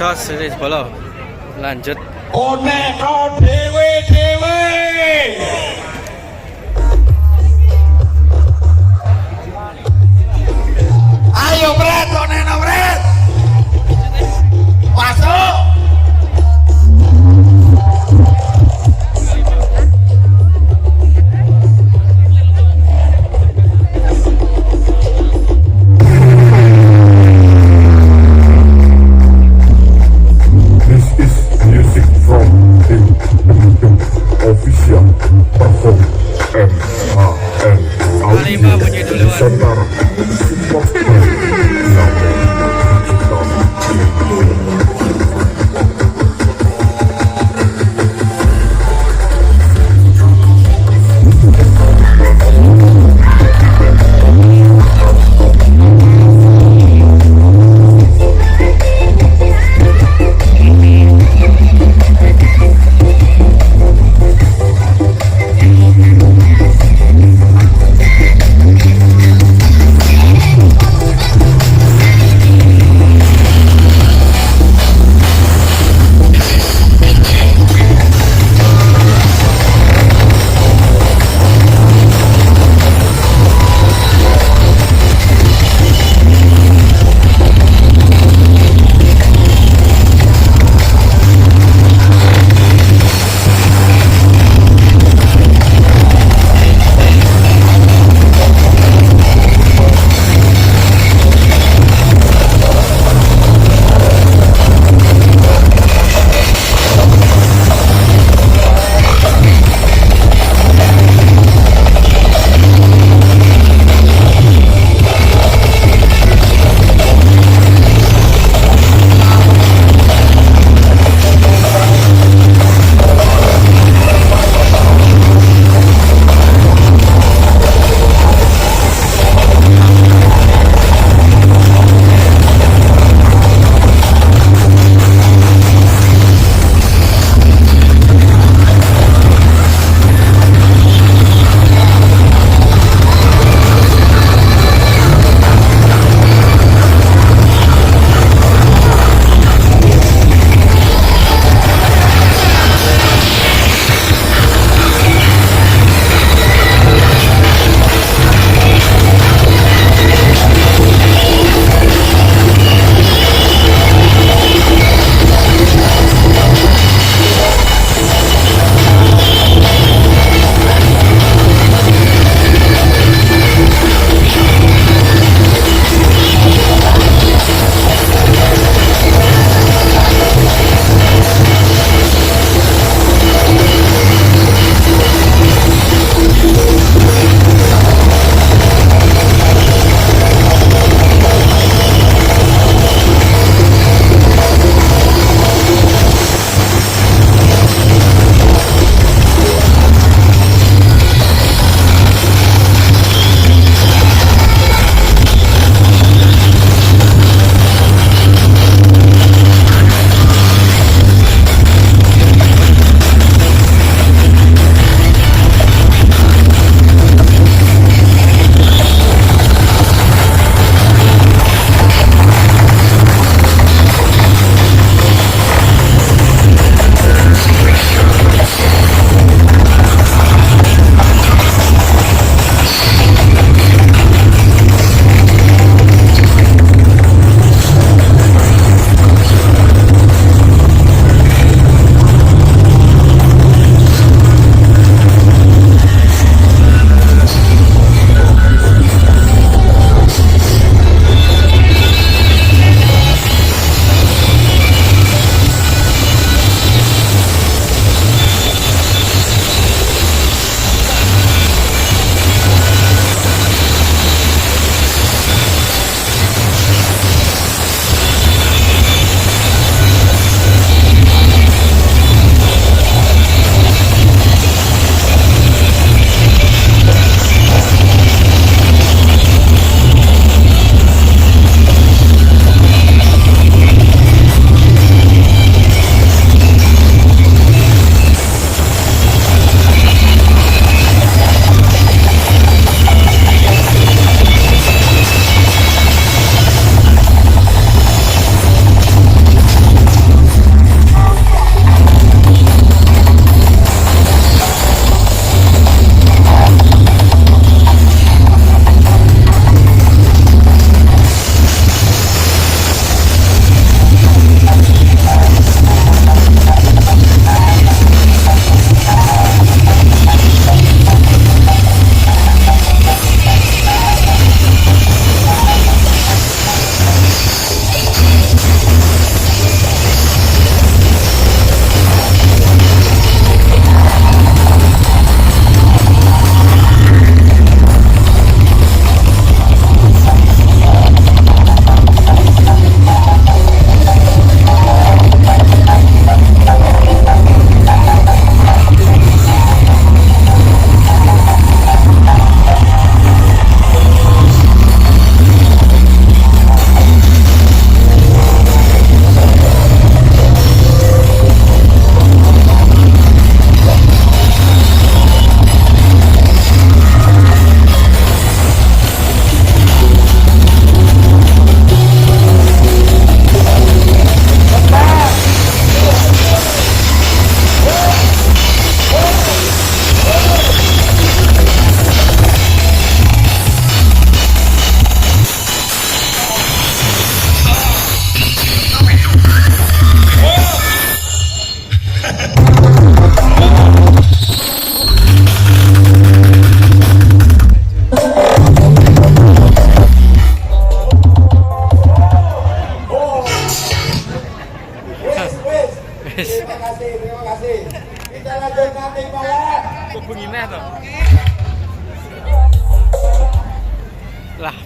Jos ini bola. Lanjut. Oneko dewe. Ayo Bret, oneno Bret. Masuk. Official perform MHN Kali bunyi duluan. Nusantara.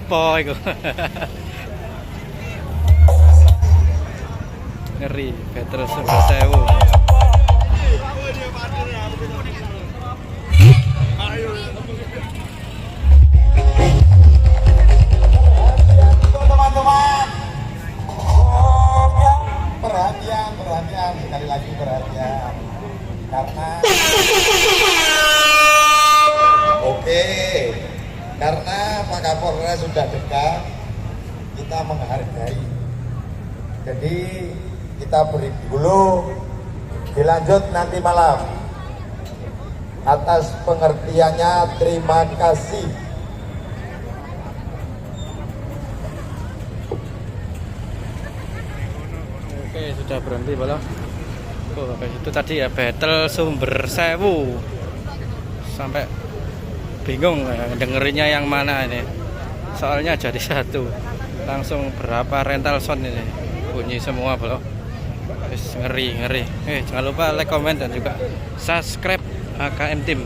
apa itu? Ngeri, battle sumbersewu. Teman-teman, perhatian sekali lagi perhatian, karena karena Pak Kapolres sudah dekat, kita menghargai. Jadi kita beri dulu, dilanjut nanti malam. Atas pengertiannya terima kasih. Oke, sudah berhenti bala. Oh, itu tadi ya battle sumbersewu. Sampai bingung dengerinnya yang mana ini. Soalnya jadi satu. Langsung berapa rental sound ini. Bunyi semua bala. Ngeri. Jangan lupa like, comment dan juga subscribe HKM Team.